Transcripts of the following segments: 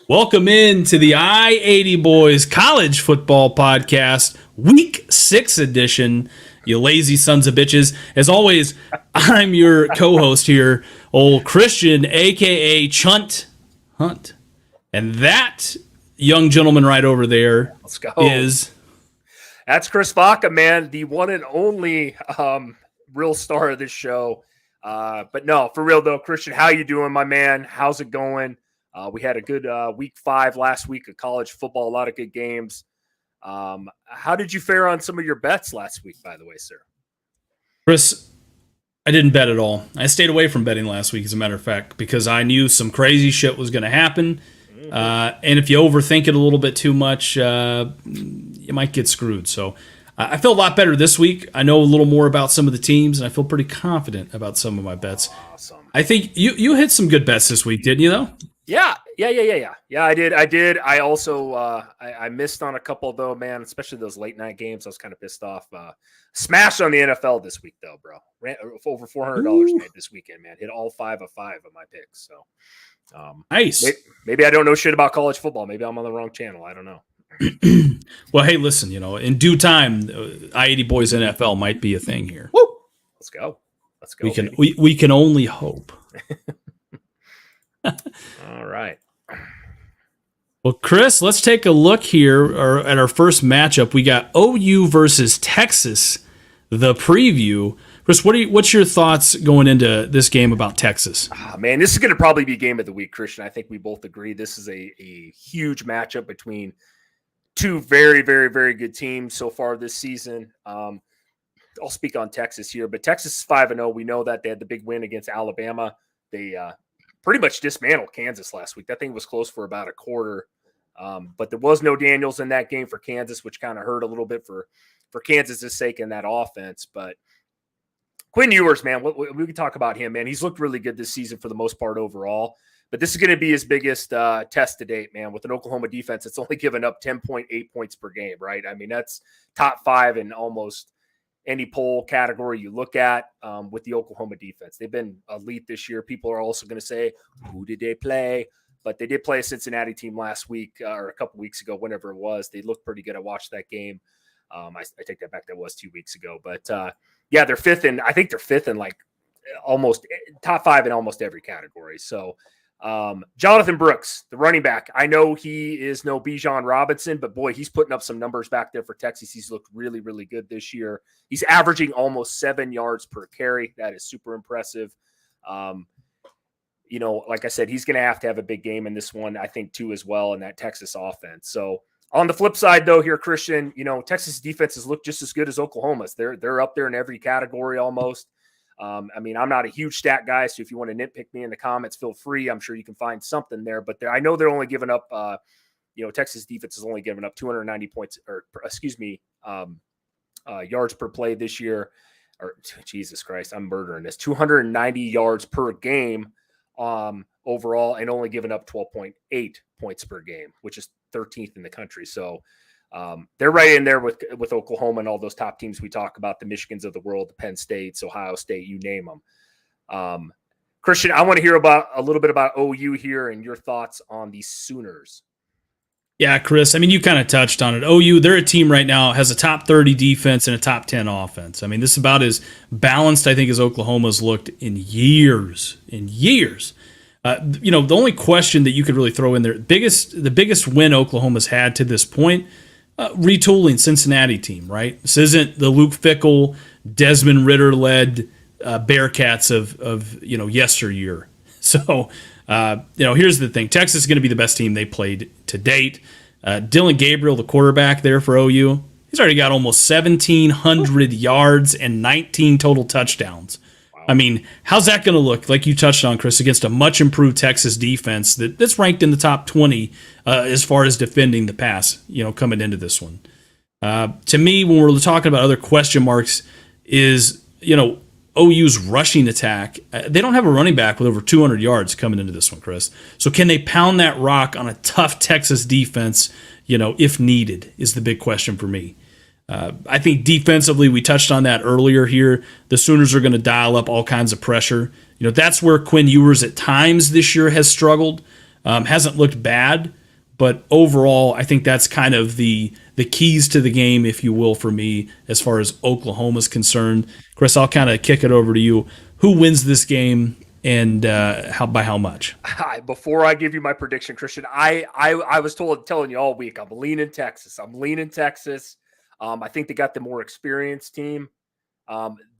Welcome in to the I-80 Boys College Football Podcast, Week 6 edition, you lazy sons of bitches. As always, I'm your co-host here, old Christian, a.k.a. Chunt Hunt. And that young gentleman right over there Let's go. That's Chris Vaca, man, the one and only real star of this show. But no, for real though, Christian, how you doing, my man? How's it going? We had a good week 5 last week of college football, a lot of good games. How did you fare on some of your bets last week, by the way, sir? Chris, I didn't bet at all. I stayed away from betting last week, as a matter of fact, because I knew some crazy shit was going to happen. And if you overthink it a little bit too much, you might get screwed. So I feel a lot better this week. I know a little more about some of the teams, and I feel pretty confident about some of my bets. Awesome. I think you hit some good bets this week, didn't you, though? Yeah, I did. I also I missed on a couple though, man, especially those late night games. I was kind of pissed off. Smashed on the NFL this week though, bro. Ran over $400 made this weekend, man. Hit all 5 of my picks. So nice. Maybe I don't know shit about college football. Maybe I'm on the wrong channel. I don't know. Well, hey, listen, in due time, I-80 Boys NFL might be a thing here. Woo! Let's go. We can only hope. All right. Well, Chris, let's take a look here at our first matchup. We got OU versus Texas, the preview. Chris, what's your thoughts going into this game about Texas? Man, this is going to probably be game of the week, Christian. I think we both agree this is a huge matchup between two very, very, very good teams so far this season. I'll speak on Texas here, but Texas is 5-0. We know that they had the big win against Alabama. They pretty much dismantled Kansas last week. That thing was close for about a quarter. But there was no Daniels in that game for Kansas, which kind of hurt a little bit for Kansas' sake in that offense. But Quinn Ewers, man, we can talk about him, man. He's looked really good this season for the most part overall. But this is going to be his biggest test to date, man, with an Oklahoma defense that's only given up 10.8 points per game, right? I mean, that's top 5 in almost any poll category you look at with the Oklahoma defense. They've been elite this year. People are also going to say, who did they play? But they did play a Cincinnati team last week or a couple weeks ago, whenever it was. They looked pretty good. I watched that game. I take that back. That was 2 weeks ago. But, yeah, they're fifth in like almost top 5 in almost every category. So Jonathan Brooks, the running back, I know he is no Bijan Robinson, but boy, he's putting up some numbers back there for Texas. He's looked really, really good this year. He's averaging almost 7 yards per carry. That is super impressive. Like I said, he's going to have a big game in this one, I think, too, as well, in that Texas offense. So on the flip side, though, here, Christian, Texas defenses look just as good as Oklahoma's. They're up there in every category almost. I'm not a huge stat guy, so if you want to nitpick me in the comments, feel free. I'm sure you can find something there. But I know they're only giving up, Texas defense is only giving up 290 points, yards per play this year. Or Jesus Christ, I'm murdering this. 290 yards per game overall, and only giving up 12.8 points per game, which is 13th in the country. So they're right in there with Oklahoma and all those top teams we talk about, the Michigans of the world, the Penn States, Ohio State, you name them. Christian, I want to hear a little bit about OU here and your thoughts on the Sooners. Yeah, Chris, you kind of touched on it. OU, they're a team right now, has a top 30 defense and a top 10 offense. This is about as balanced, I think, as Oklahoma's looked in years. The only question that you could really throw in there, the biggest win Oklahoma's had to this point, retooling Cincinnati team, right? This isn't the Luke Fickell, Desmond Ritter-led Bearcats of yesteryear. So, here's the thing. Texas is going to be the best team they played to date. Dylan Gabriel, the quarterback there for OU, he's already got almost 1,700 yards and 19 total touchdowns. Wow. How's that going to look, like you touched on, Chris, against a much-improved Texas defense that's ranked in the top 20 as far as defending the pass, coming into this one? To me, when we're talking about other question marks, is, OU's rushing attack. They don't have a running back with over 200 yards coming into this one, Chris. So can they pound that rock on a tough Texas defense, if needed, is the big question for me. I think defensively, we touched on that earlier here. The Sooners are going to dial up all kinds of pressure. That's where Quinn Ewers at times this year has struggled. Hasn't looked bad, but overall, I think that's kind of the keys to the game, if you will, for me as far as Oklahoma's concerned. Chris, I'll kind of kick it over to you. Who wins this game, and by how much? Before I give you my prediction, Christian, I was telling you all week, I'm leaning Texas. I think they got the more experienced team.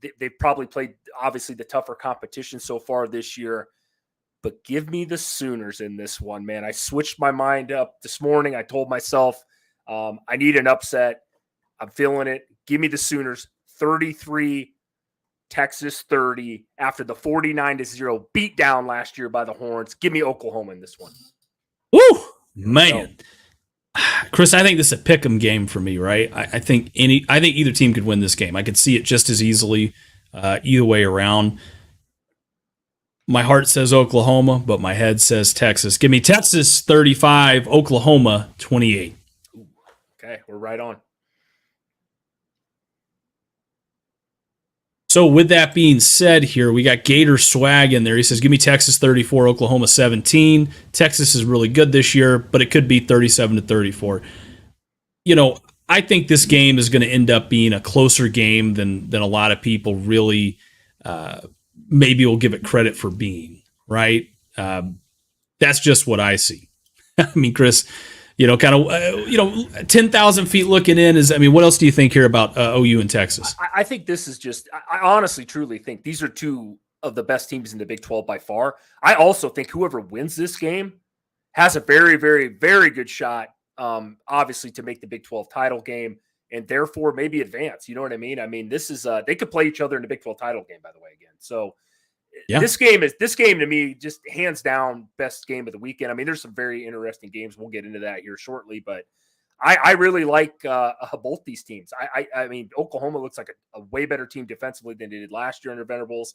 They've probably played, obviously, the tougher competition so far this year. But give me the Sooners in this one, man. I switched my mind up this morning. I told myself I need an upset. I'm feeling it. Give me the Sooners 33, Texas 30 after the 49-0 beatdown last year by the Horns. Give me Oklahoma in this one. Woo, man. Chris, I think this is a pick'em game for me, right? I think either team could win this game. I could see it just as easily either way around. My heart says Oklahoma, but my head says Texas. Give me Texas 35, Oklahoma 28. Okay, we're right on. So with that being said here, we got Gator Swag in there. He says, give me Texas 34, Oklahoma 17. Texas is really good this year, but it could be 37-34. I think this game is going to end up being a closer game than a lot of people really maybe will give it credit for being, right? That's just what I see. I mean, Chris, 10,000 feet looking in what else do you think here about OU and Texas? I think this is I honestly, truly think these are two of the best teams in the Big 12 by far. I also think whoever wins this game has a very, very, very good shot, obviously, to make the Big 12 title game and therefore maybe advance. You know what I mean? I mean, this is they could play each other in the Big 12 title game, by the way, again. So yeah. This game to me just hands down best game of the weekend. I mean, there's some very interesting games. We'll get into that here shortly, but I really like both these teams. I mean, Oklahoma looks like a way better team defensively than they did last year under Venables.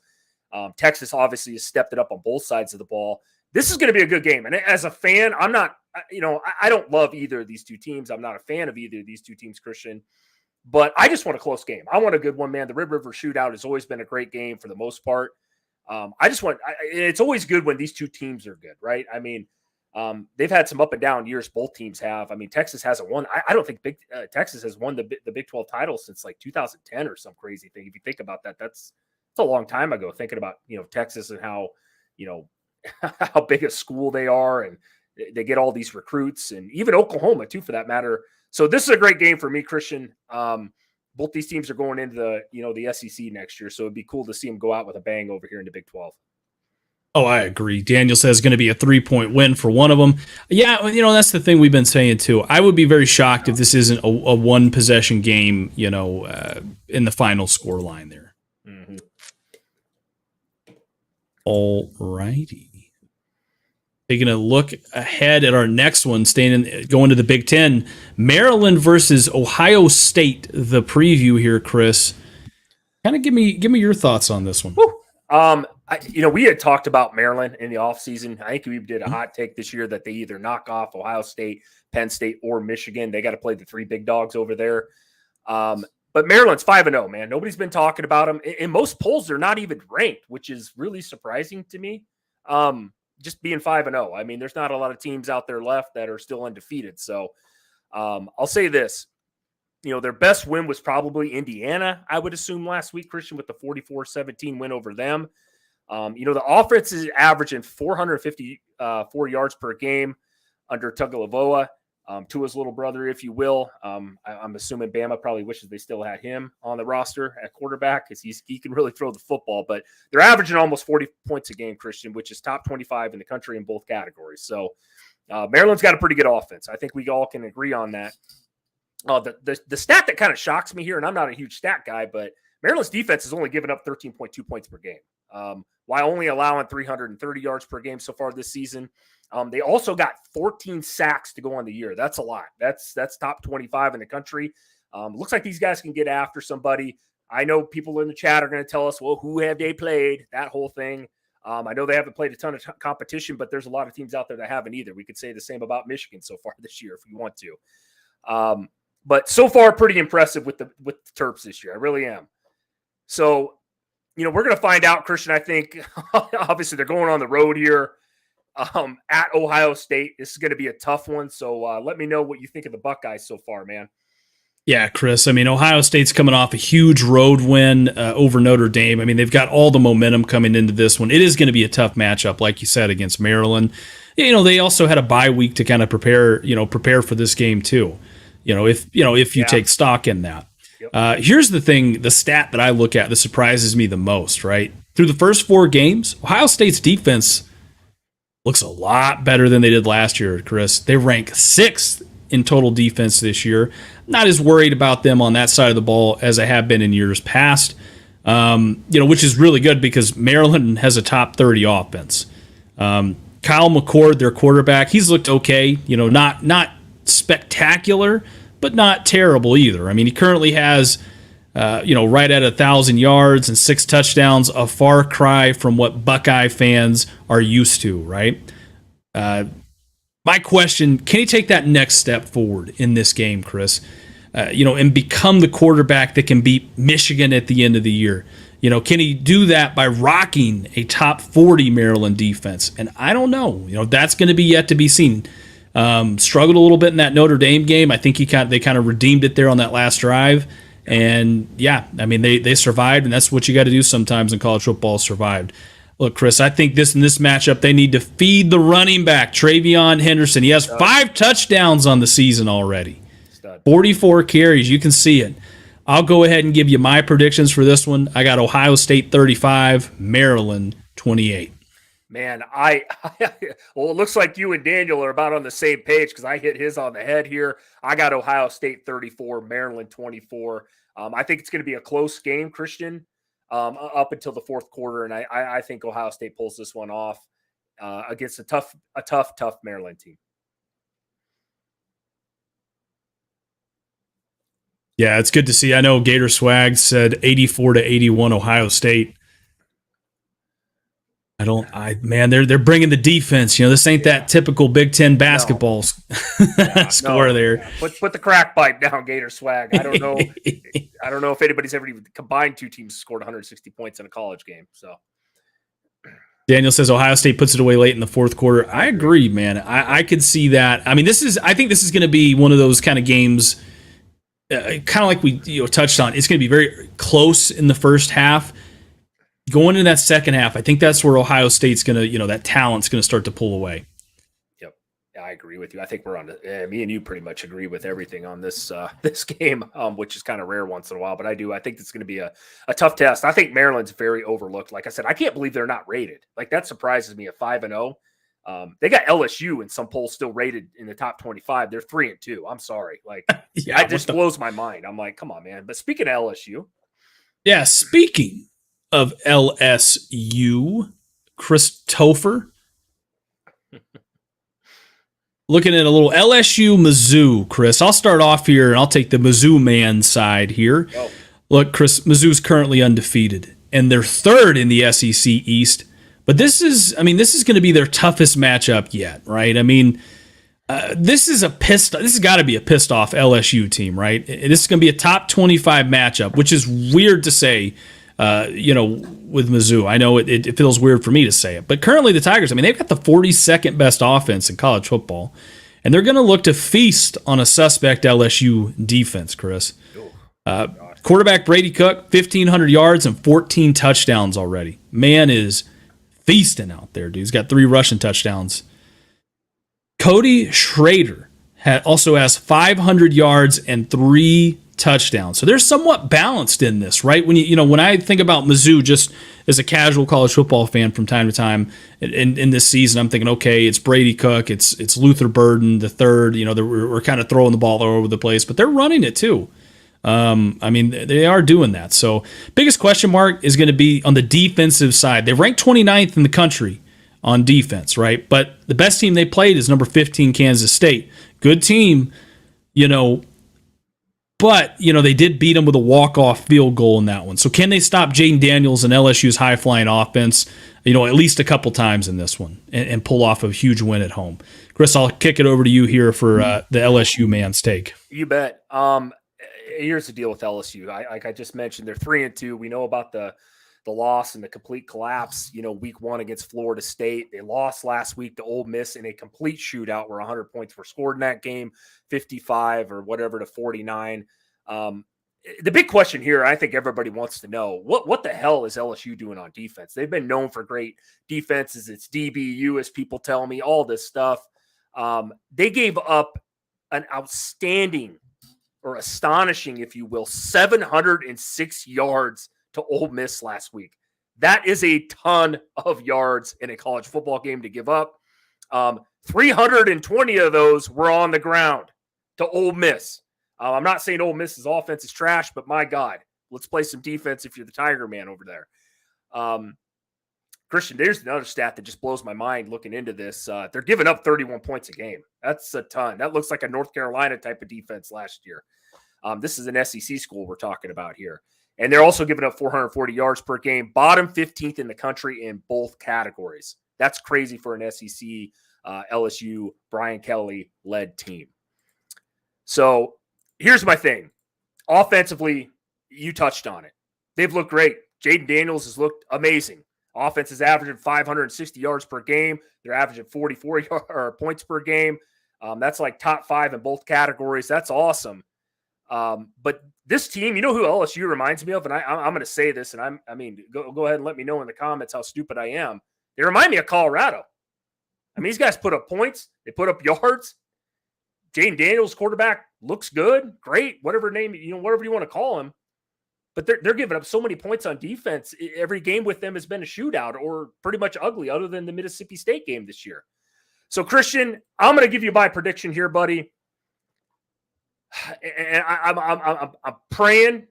Texas obviously has stepped it up on both sides of the ball. This is going to be a good game. And as a fan, I'm not, I don't love either of these two teams. I'm not a fan of either of these two teams, Christian, but I just want a close game. I want a good one, man. The Red River Shootout has always been a great game for the most part. It's always good when these two teams are good, right? I mean, they've had some up and down years. Both teams have. I mean, Texas hasn't won. I don't think Texas has won the Big 12 title since like 2010 or some crazy thing. If you think about that, that's a long time ago. Thinking about Texas and how how big a school they are, and they get all these recruits, and even Oklahoma too, for that matter. So this is a great game for me, Christian. Both these teams are going into the SEC next year, so it'd be cool to see them go out with a bang over here in the Big 12. Oh, I agree. Daniel says it's going to be a 3-point win for one of them. Yeah, that's the thing we've been saying too. I would be very shocked if this isn't a one possession game, in the final score line there. Mm-hmm. All righty. Taking a look ahead at our next one, going to the Big Ten, Maryland versus Ohio State. The preview here, Chris. Kind of give me your thoughts on this one. We had talked about Maryland in the offseason. I think we did a hot take this year that they either knock off Ohio State, Penn State, or Michigan. They got to play the three big dogs over there. But Maryland's 5-0, man. Nobody's been talking about them. In most polls, they're not even ranked, which is really surprising to me. Just being 5-0. I mean, there's not a lot of teams out there left that are still undefeated. So I'll say this. Their best win was probably Indiana, I would assume, last week, Christian, with the 44-17 win over them. The offense is averaging 454 yards per game under Tagovailoa, Tua's little brother, if you will. I'm assuming Bama probably wishes they still had him on the roster at quarterback because he can really throw the football. But they're averaging almost 40 points a game, Christian, which is top 25 in the country in both categories. So Maryland's got a pretty good offense. I think we all can agree on that. The stat that kind of shocks me here, and I'm not a huge stat guy, but Maryland's defense has only given up 13.2 points per game, while only allowing 330 yards per game so far this season. They also got 14 sacks to go on the year. That's a lot. That's top 25 in the country. Looks like these guys can get after somebody. I know people in the chat are going to tell us, well, who have they played? That whole thing. I know they haven't played a ton of competition, but there's a lot of teams out there that haven't either. We could say the same about Michigan so far this year if we want to. But so far, pretty impressive with the Terps this year. I really am. So, we're going to find out, Christian. I think obviously they're going on the road here. at Ohio State. This is going to be a tough one. So let me know what you think of the Buckeyes so far, man. Yeah, Chris. I mean, Ohio State's coming off a huge road win over Notre Dame. I mean, they've got all the momentum coming into this one. It is going to be a tough matchup, like you said, against Maryland. They also had a bye week to kind of prepare for this game too. If you take stock in that. Yep. Here's the thing, the stat that I look at that surprises me the most, right? Through the first 4 games, Ohio State's defense looks a lot better than they did last year, Chris. They rank 6th in total defense this year. Not as worried about them on that side of the ball as I have been in years past, which is really good because Maryland has a top 30 offense. Kyle McCord, their quarterback, he's looked okay, not spectacular, but not terrible either. I mean, he currently has, right at 1,000 yards and 6 touchdowns, a far cry from what Buckeye fans are used to, right? My question, can he take that next step forward in this game, Chris? And become the quarterback that can beat Michigan at the end of the year? Can he do that by rocking a top 40 Maryland defense? And I don't know. That's going to be yet to be seen. Struggled a little bit in that Notre Dame game. I think they kind of redeemed it there on that last drive. And yeah, I mean, they survived, and that's what you got to do sometimes in college football, survived. Look, Chris, I think in this matchup, they need to feed the running back, TreVeyon Henderson. He has 5 touchdowns on the season already. 44 carries. You can see it. I'll go ahead and give you my predictions for this one. I got Ohio State 35, Maryland 28. Man, well, it looks like you and Daniel are about on the same page because I hit his on the head here. I got Ohio State 34, Maryland 24. I think it's going to be a close game, Christian, up until the fourth quarter, and I think Ohio State pulls this one off against a tough Maryland team. Yeah, it's good to see. I know Gator Swag said 84-81 Ohio State. They're bringing the defense. This ain't that typical Big Ten basketball score there. Put the crack pipe down, Gator Swag. I don't know. I don't know if anybody's ever even combined 2 teams scored 160 points in a college game. So Daniel says Ohio State puts it away late in the fourth quarter. I agree, man. I could see that. I mean, I think this is going to be one of those kind of games, kind of like we touched on. It's going to be very close in the first half. Going into that second half, I think that's where Ohio State's going to, that talent's going to start to pull away. Yep. I agree with you. I think we're on me and you pretty much agree with everything on this game, which is kind of rare once in a while, but I think it's going to be a tough test. I think Maryland's very overlooked. Like I said, I can't believe they're not rated. Like that surprises me at 5-0. They got LSU in some polls still rated in the top 25. They're 3-2. I'm sorry. Like that just blows my mind. I'm like, come on, man. But speaking of LSU. Yeah. Speaking of LSU, Chris Topher. Looking at a little LSU Mizzou, Chris. I'll start off here, and I'll take the Mizzou man side here. Oh. Look, Chris, Mizzou's currently undefeated, and they're 3rd in the SEC East. But this is going to be their toughest matchup yet, right? I mean, this has got to be a pissed off LSU team, right? This is going to be a top 25 matchup, which is weird to say. With Mizzou. I know it feels weird for me to say it, but currently the Tigers, they've got the 42nd best offense in college football, and they're going to look to feast on a suspect LSU defense, Chris. Quarterback Brady Cook, 1,500 yards and 14 touchdowns already. Man is feasting out there, dude. He's got 3 rushing touchdowns. Cody Schrader also has 500 yards and 3 touchdowns. So they're somewhat balanced in this, right? When I think about Mizzou, just as a casual college football fan from time to time in this season, I'm thinking, okay, it's Brady Cook, it's Luther Burden the third. We're kind of throwing the ball all over the place, but they're running it too. They are doing that. So biggest question mark is going to be on the defensive side. They ranked 29th in the country on defense, right? But the best team they played is number 15 Kansas State. Good team, but, they did beat them with a walk-off field goal in that one. So can they stop Jaden Daniels and LSU's high-flying offense, at least a couple times in this one and pull off a huge win at home? Chris, I'll kick it over to you here for the LSU man's take. You bet. Here's the deal with LSU. Like I just mentioned, they're 3-2. We know about the the loss and the complete collapse, week 1 against Florida State. They lost last week to Ole Miss in a complete shootout where 100 points were scored in that game, 55 or whatever to 49. The big question here, I think everybody wants to know, what the hell is LSU doing on defense? They've been known for great defenses. It's DBU, as people tell me, all this stuff. They gave up an outstanding or astonishing, if you will, 706 yards to Ole Miss last week. That is a ton of yards in a college football game to give up. 320 of those were on the ground to Ole Miss. I'm not saying Ole Miss's offense is trash, but my God, let's play some defense if you're the Tiger Man over there. Christian, there's another stat that just blows my mind looking into this. They're giving up 31 points a game. That's a ton. That looks like a North Carolina type of defense last year. This is an SEC school we're talking about here. And they're also giving up 440 yards per game, bottom 15th in the country in both categories. That's crazy for an SEC LSU Brian Kelly-led team. So here's my thing. Offensively, you touched on it. They've looked great. Jaden Daniels has looked amazing. Offense is averaging 560 yards per game. They're averaging 44 points per game. That's like top 5 in both categories. That's awesome. But this team, you know who LSU reminds me of? And I'm going to say this, and go ahead and let me know in the comments how stupid I am. They remind me of Colorado. I mean, these guys put up points. They put up yards. Jaden Daniels, quarterback, looks good, great, whatever name, whatever you want to call him. But they're giving up so many points on defense. Every game with them has been a shootout or pretty much ugly, other than the Mississippi State game this year. So, Christian, I'm going to give you my prediction here, buddy. And I'm praying,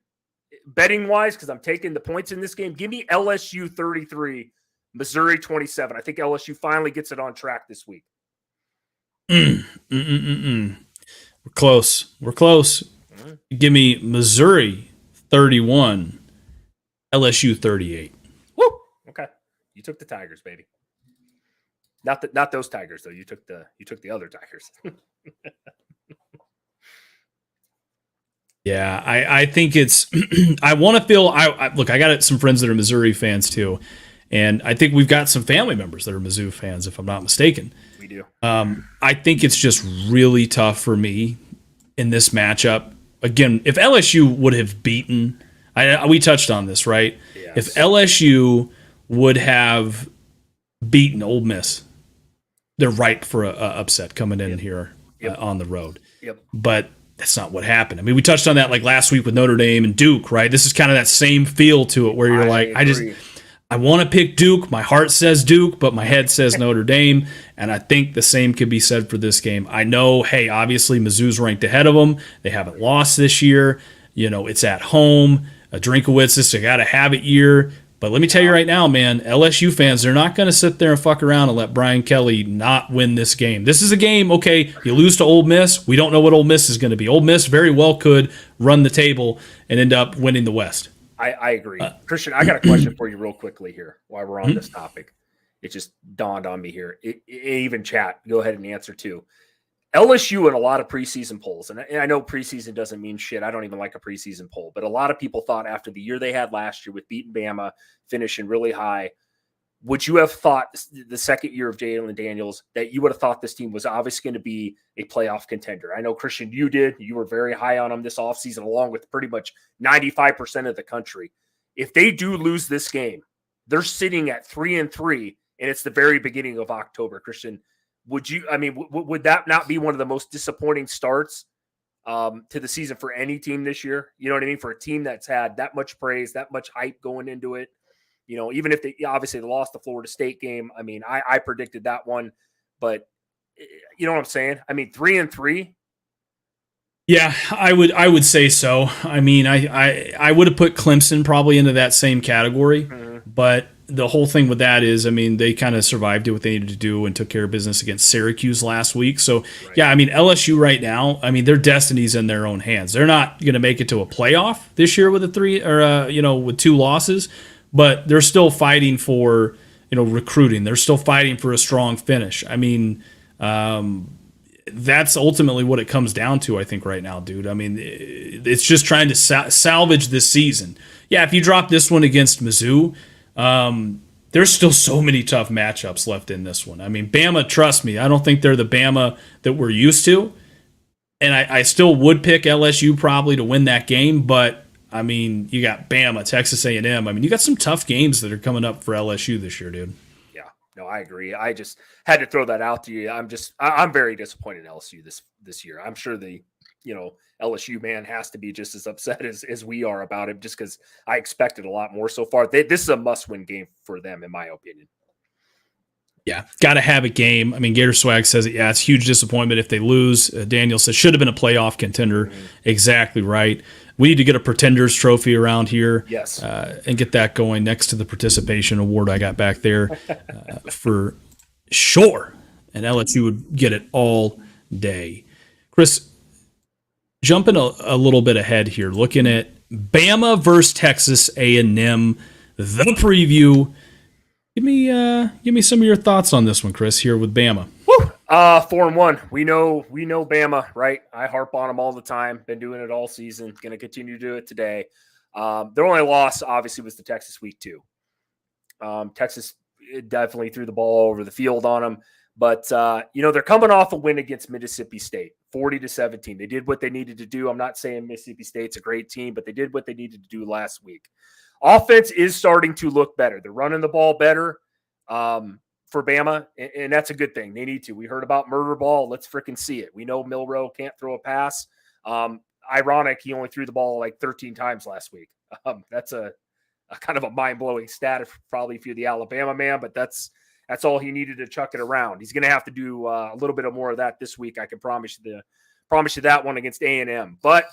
betting-wise, because I'm taking the points in this game. Give me LSU 33, Missouri 27. I think LSU finally gets it on track this week. We're close. Give me Missouri 31, LSU 38. Woo! Okay, you took the Tigers, baby. Not those Tigers though. You took the other Tigers. Yeah, I think it's. I want to feel. Look. I got some friends that are Missouri fans too, and I think we've got some family members that are Mizzou fans, if I'm not mistaken. We do. I think it's just really tough for me in this matchup. Again, if LSU would have beaten, we touched on this, right? Yes. If LSU would have beaten Ole Miss, they're ripe for a upset coming in here on the road. Yep. But that's not what happened. I mean, we touched on that like last week with Notre Dame and Duke, right? This is kind of that same feel to it where you're I want to pick Duke. My heart says Duke, but my head says Notre Dame. And I think the same could be said for this game. I know, hey, obviously Mizzou's ranked ahead of them. They haven't lost this year. It's at home. A Drinkowitz is a got to have it year. But let me tell you right now, man, LSU fans, they're not going to sit there and fuck around and let Brian Kelly not win this game. This is a game, okay, you lose to Ole Miss. We don't know what Ole Miss is going to be. Ole Miss very well could run the table and end up winning the West. I agree. Christian, I got a question for you real quickly here while we're on this topic. It just dawned on me here. Even chat, go ahead and answer too. LSU in a lot of preseason polls, and I know preseason doesn't mean shit. I don't even like a preseason poll, but a lot of people thought after the year they had last year with beating Bama, finishing really high, would you have thought the second year of Jalen Daniels that you would have thought this team was obviously going to be a playoff contender? I know, Christian, you did. You were very high on them this offseason, along with pretty much 95% of the country. If they do lose this game, they're sitting at 3-3, and it's the very beginning of October. Christian, would that not be one of the most disappointing starts to the season for any team this year? You know what I mean? For a team that's had that much praise, that much hype going into it. Even if they lost the Florida State game. I mean, I predicted that one, but you know what I'm saying? I mean, 3-3. Yeah, I would say so. I mean, I would have put Clemson probably into that same category, but the whole thing with that is, I mean, they kind of survived, did what they needed to do, and took care of business against Syracuse last week. So, yeah, I mean, LSU right now, I mean, their destiny's in their own hands. They're not going to make it to a playoff this year with with 2 losses, but they're still fighting for, recruiting. They're still fighting for a strong finish. I mean, that's ultimately what it comes down to, I think, right now, dude. I mean, it's just trying to salvage this season. Yeah, if you drop this one against Mizzou, there's still so many tough matchups left in this one. I mean, Bama, trust me, I don't think they're the Bama that we're used to. And I still would pick LSU probably to win that game, but I mean, you got Bama, Texas A&M. I mean, you got some tough games that are coming up for LSU this year, dude. Yeah, no, I agree. I just had to throw that out to you. I'm very disappointed in LSU this year. I'm sure the LSU man has to be just as upset as we are about it, just because I expected a lot more so far. This is a must-win game for them, in my opinion. Yeah, got to have a game. I mean, Gator Swag says it. Yeah, it's huge disappointment if they lose. Daniel says should have been a playoff contender. Mm-hmm. Exactly right. We need to get a Pretenders trophy around here. Yes, and get that going next to the participation award I got back there for sure. And LSU would get it all day. Chris, jumping a little bit ahead here, looking at Bama versus Texas A&M, the preview. Give me some of your thoughts on this one, Chris, here with Bama. Woo! 4-1. We know Bama, right? I harp on them all the time. Been doing it all season. Going to continue to do it today. Their only loss, obviously, was the Texas week 2. Texas definitely threw the ball over the field on them. But, they're coming off a win against Mississippi State, 40-17. They did what they needed to do. I'm not saying Mississippi State's a great team, but they did what they needed to do last week. Offense is starting to look better. They're running the ball better for Bama, and that's a good thing. They need to. We heard about murder ball. Let's freaking see it. We know Milroe can't throw a pass. Ironic, he only threw the ball like 13 times last week. That's a kind of a mind-blowing stat probably if you're the Alabama man, but that's all he needed to chuck it around. He's going to have to do a little bit more of that this week. I can promise you that one against A&M. But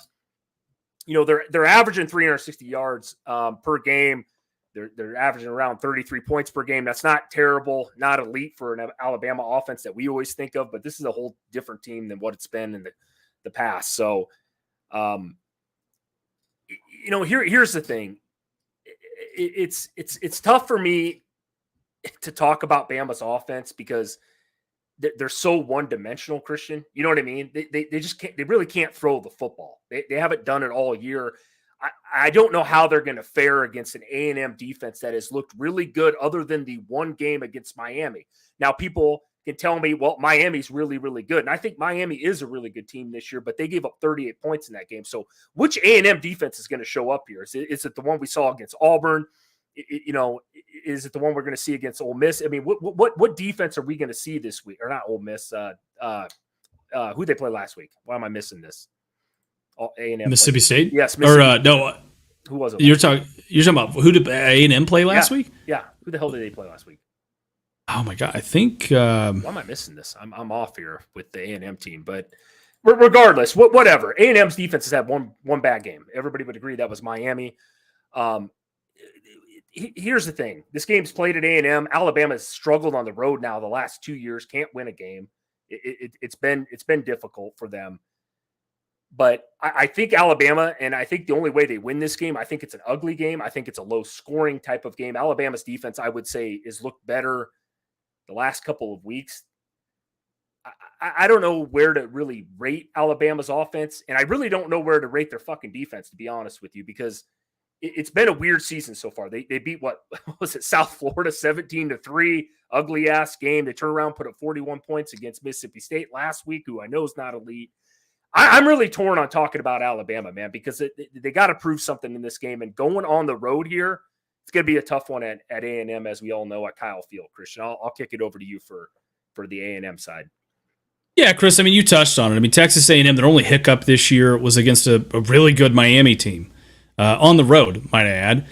they're averaging 360 yards per game. They're averaging around 33 points per game. That's not terrible, not elite for an Alabama offense that we always think of, but this is a whole different team than what it's been in the past. So, here's the thing. It's tough for me to talk about Bama's offense because they're so one-dimensional, Christian. You know what I mean? They just can't. They really can't throw the football. They haven't done it all year. I don't know how they're going to fare against an A&M defense that has looked really good other than the one game against Miami. Now, people can tell me, well, Miami's really, really good. And I think Miami is a really good team this year, but they gave up 38 points in that game. So which A&M defense is going to show up here? Is it the one we saw against Auburn? Is it the one we're going to see against Ole Miss? I mean, what defense are we going to see this week? Or not Ole Miss? Who they play last week? Why am I missing this? A&M Mississippi State? Yes. Mississippi. No. Who was it? You're talking about who did A&M play last week? Yeah. Who the hell did they play last week? Oh my God. I think. Why am I missing this? I'm off here with the A&M team, but regardless, whatever. A&M's defense has had one bad game. Everybody would agree that was Miami. Here's the thing. This game's played at A&M. Alabama has struggled on the road now the last 2 years. Can't win a game. It's been difficult for them. But I think Alabama, and I think the only way they win this game, I think it's an ugly game. I think it's a low-scoring type of game. Alabama's defense, I would say, has looked better the last couple of weeks. I don't know where to really rate Alabama's offense, and I really don't know where to rate their fucking defense, to be honest with you, because it's been a weird season so far. They beat, what was it, South Florida 17-3, ugly ass game. They turned around, put up 41 points against Mississippi State last week, who I know is not elite. I'm really torn on talking about Alabama, man, because they got to prove something in this game. And going on the road here, it's going to be a tough one at A&M, as we all know, at Kyle Field. Christian, I'll kick it over to you for the A&M side. Yeah, Chris, I mean, you touched on it. I mean, Texas A&M, their only hiccup this year was against a really good Miami team on the road, might I add.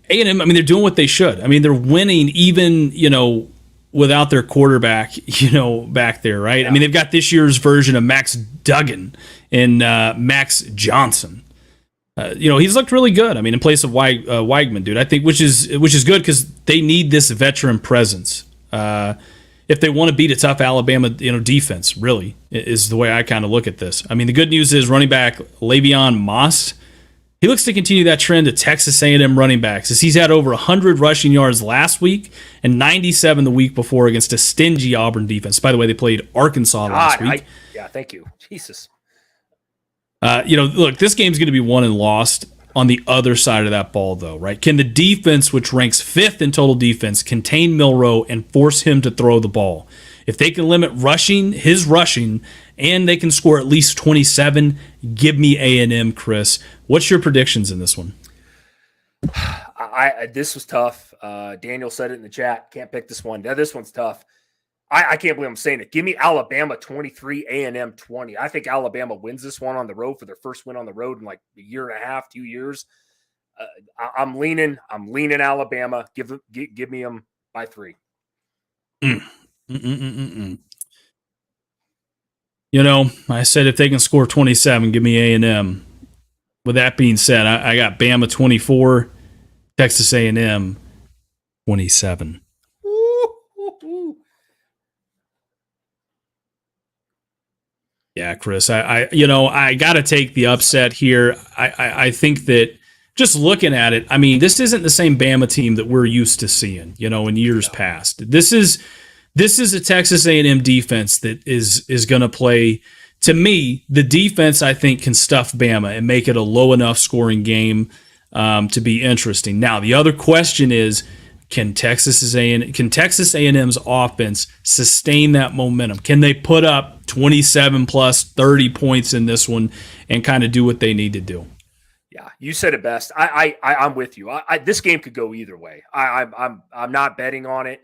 A&M, I mean, they're doing what they should. I mean, they're winning even, without their quarterback, back there, right? Yeah. I mean, they've got this year's version of Max Duggan and Max Johnson. He's looked really good. I mean, in place of Weigman, dude, I think, which is good because they need this veteran presence if they want to beat a tough Alabama, defense. Really, is the way I kind of look at this. I mean, the good news is running back Le'Veon Moss He looks to continue that trend of Texas A&M running backs, as he's had over 100 rushing yards last week and 97 the week before against a stingy Auburn defense. By the way, they played Arkansas last week. Yeah, thank you. Jesus. Look, this game's going to be won and lost on the other side of that ball, though, right? Can the defense, which ranks 5th in total defense, contain Milroe and force him to throw the ball? If they can limit his rushing, and they can score at least 27, give me A&M, Chris. What's your predictions in this one? This was tough. Daniel said it in the chat. Can't pick this one. Now, this one's tough. I can't believe I'm saying it. Give me Alabama 23, A&M 20. I think Alabama wins this one on the road for their first win on the road in like a year and a half, 2 years. I'm leaning Alabama. Give me them by 3. I said if they can score 27, give me A&M. With that being said, I got Bama 24, Texas A&M 27. Yeah, Chris, I got to take the upset here. I think that just looking at it, I mean, this isn't the same Bama team that we're used to seeing, in years past. This is a Texas A&M defense that is going to play. To me, the defense, I think, can stuff Bama and make it a low enough scoring game to be interesting. Now, the other question is, can Texas A&M's offense sustain that momentum? Can they put up 27 plus 30 points in this one and kind of do what they need to do? Yeah, you said it best. I'm with you. This game could go either way. I'm not betting on it.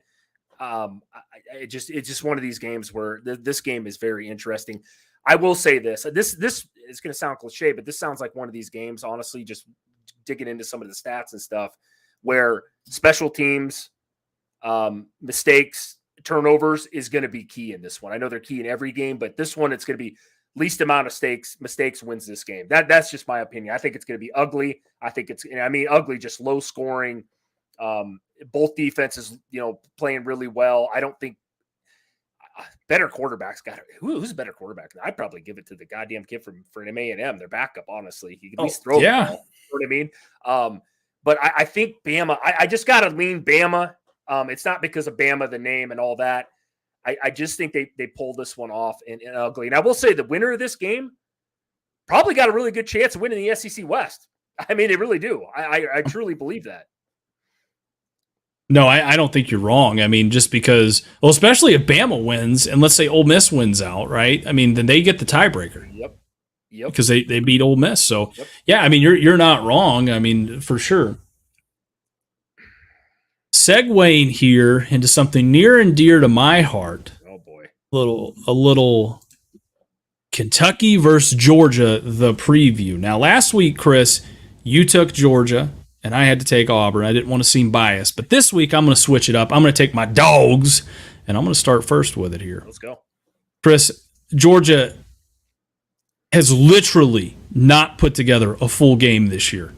It's just one of these games where this game is very interesting. I will say this is going to sound cliche, but this sounds like one of these games, honestly, just digging into some of the stats and stuff, where special teams, mistakes, turnovers is going to be key in this one. I know they're key in every game, but this one, it's going to be least amount of mistakes wins this game. That's just my opinion. I think it's going to be ugly. Ugly, just low scoring. Both defenses, playing really well. I don't think better quarterbacks got it. Who's a better quarterback? I'd probably give it to the goddamn kid from A&M, their backup, honestly. He can at least throw the ball. You know what I mean? But I think Bama, I just got to lean Bama. It's not because of Bama, the name and all that. I just think they pull this one off in ugly. And I will say the winner of this game probably got a really good chance of winning the SEC West. I mean, they really do. I truly believe that. No, I don't think you're wrong. I mean, just because, especially if Bama wins, and let's say Ole Miss wins out, right? I mean, then they get the tiebreaker. Yep. Because they beat Ole Miss. So, Yeah, I mean, you're not wrong. I mean, for sure. Segueing here into something near and dear to my heart. Oh boy. A little Kentucky versus Georgia, the preview. Now, last week, Chris, you took Georgia, and I had to take Auburn. I didn't want to seem biased. But this week, I'm going to switch it up. I'm going to take my dogs, and I'm going to start first with it here. Let's go. Chris, Georgia has literally not put together a full game this year.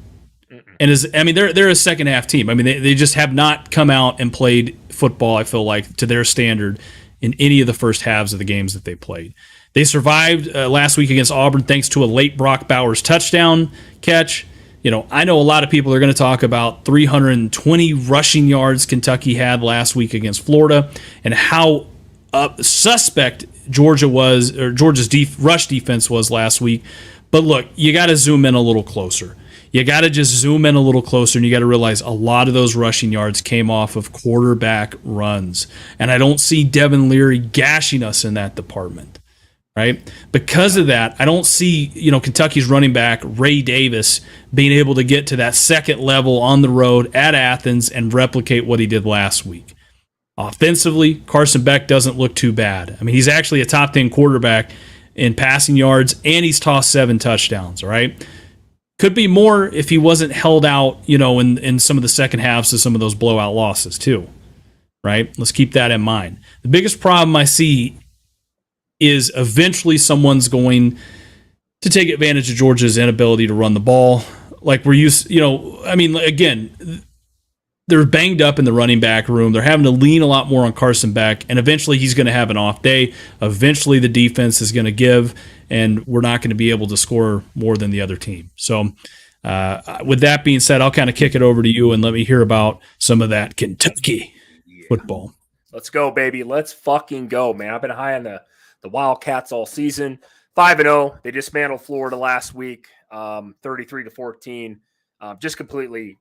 And they're a second half team. I mean, they just have not come out and played football, I feel like, to their standard in any of the first halves of the games that they played. They survived last week against Auburn thanks to a late Brock Bowers touchdown catch. I know a lot of people are going to talk about 320 rushing yards Kentucky had last week against Florida and how suspect Georgia's rush defense was last week. But look, you got to zoom in a little closer. You got to just zoom in a little closer, and you got to realize a lot of those rushing yards came off of quarterback runs. And I don't see Devin Leary gashing us in that department, right? Because of that, I don't see, Kentucky's running back, Ray Davis, being able to get to that second level on the road at Athens and replicate what he did last week. Offensively, Carson Beck doesn't look too bad. I mean, he's actually a top 10 quarterback in passing yards, and he's tossed 7 touchdowns, all right? Could be more if he wasn't held out, in some of the second halves of some of those blowout losses too, right? Let's keep that in mind. The biggest problem I see is eventually someone's going to take advantage of Georgia's inability to run the ball. Like we're used, again, they're banged up in the running back room. They're having to lean a lot more on Carson Beck, and eventually he's going to have an off day. Eventually the defense is going to give, and we're not going to be able to score more than the other team. So With that being said, I'll kind of kick it over to you and let me hear about some of that Kentucky football. Let's go, baby. Let's fucking go, man. I've been high on the Wildcats all season. 5-0. They dismantled Florida last week, 33-14. Just completely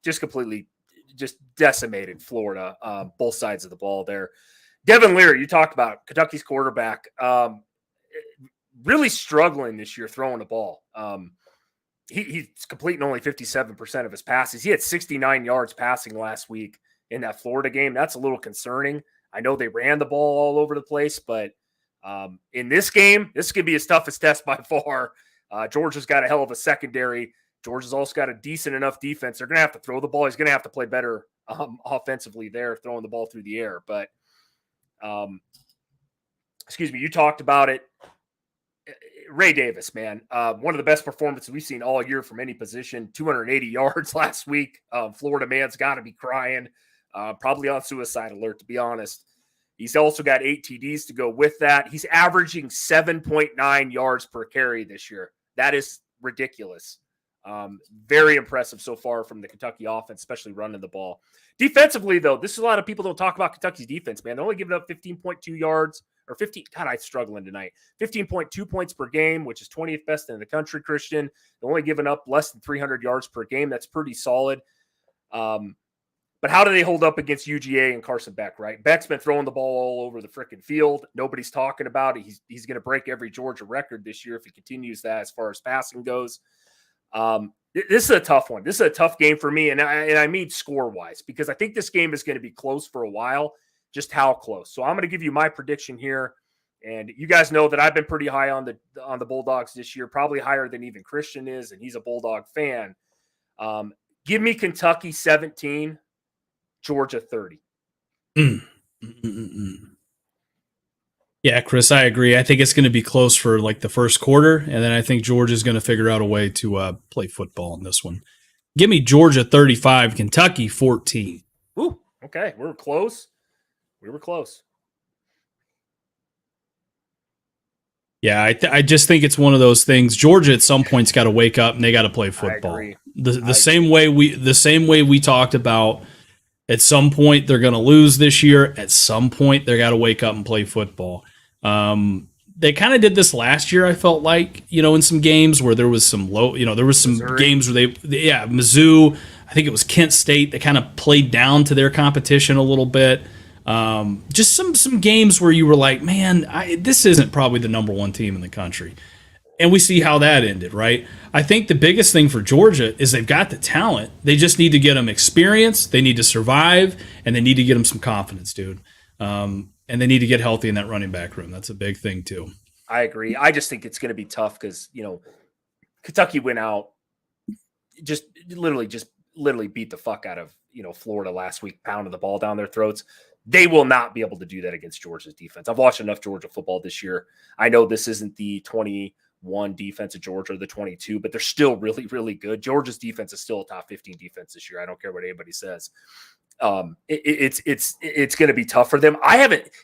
decimated Florida, both sides of the ball there. Devin Leary, you talked about Kentucky's quarterback, really struggling this year throwing the ball. He's completing only 57% of his passes. He had 69 yards passing last week in that Florida game. That's a little concerning. I know they ran the ball all over the place, but in this game, this could be his toughest test by far. Georgia's got a hell of a secondary. Georgia's also got a decent enough defense. They're going to have to throw the ball. He's going to have to play better offensively there, throwing the ball through the air. But, excuse me, you talked about it. Ray Davis, man, one of the best performances we've seen all year from any position. 280 yards last week. Florida man's got to be crying, probably on suicide alert, to be honest. He's also got 8 TDs to go with that. He's averaging 7.9 yards per carry this year. That is ridiculous. Very impressive so far from the Kentucky offense, especially running the ball. Defensively, though, this is a lot of people don't talk about Kentucky's defense, man. They're only giving up 15.2 yards or 15. God, I'm struggling tonight. 15.2 points per game, which is 20th best in the country, Christian. They're only giving up less than 300 yards per game. That's pretty solid. But how do they hold up against UGA and Carson Beck, right? Beck's been throwing the ball all over the freaking field. Nobody's talking about it. He's going to break every Georgia record this year if he continues that as far as passing goes. This is a tough one. This is a tough game for me, and I mean score-wise, because I think this game is going to be close for a while, just how close. So I'm going to give you my prediction here, and you guys know that I've been pretty high on the Bulldogs this year, probably higher than even Christian is, and he's a Bulldog fan. Give me Kentucky 17, Georgia 30. Yeah, Chris, I agree. I think it's going to be close for like the first quarter, and then I think Georgia's going to figure out a way to play football in this one. Give me Georgia 35, Kentucky 14. Ooh, okay. We were close. Yeah, I just think it's one of those things. Georgia at some point's got to wake up and they got to play football. The same way we talked about. At some point, they're going to lose this year. At some point, they got to wake up and play football. They kind of did this last year, I felt like, in some games where there was some there was some Missouri. Games where Mizzou, I think it was Kent State, they kind of played down to their competition a little bit. Just some games where you were like, man, this isn't probably the number one team in the country. And we see how that ended, right? I think the biggest thing for Georgia is they've got the talent. They just need to get them experience. They need to survive, and they need to get them some confidence, dude. And they need to get healthy in that running back room. That's a big thing, too. I agree. I just think it's going to be tough because, Kentucky went out, just literally beat the fuck out of, Florida last week, pounding the ball down their throats. They will not be able to do that against Georgia's defense. I've watched enough Georgia football this year. I know this isn't the 21 defense of Georgia or the 22, but they're still really, really good. Georgia's defense is still a top 15 defense this year. I don't care what anybody says. It's going to be tough for them.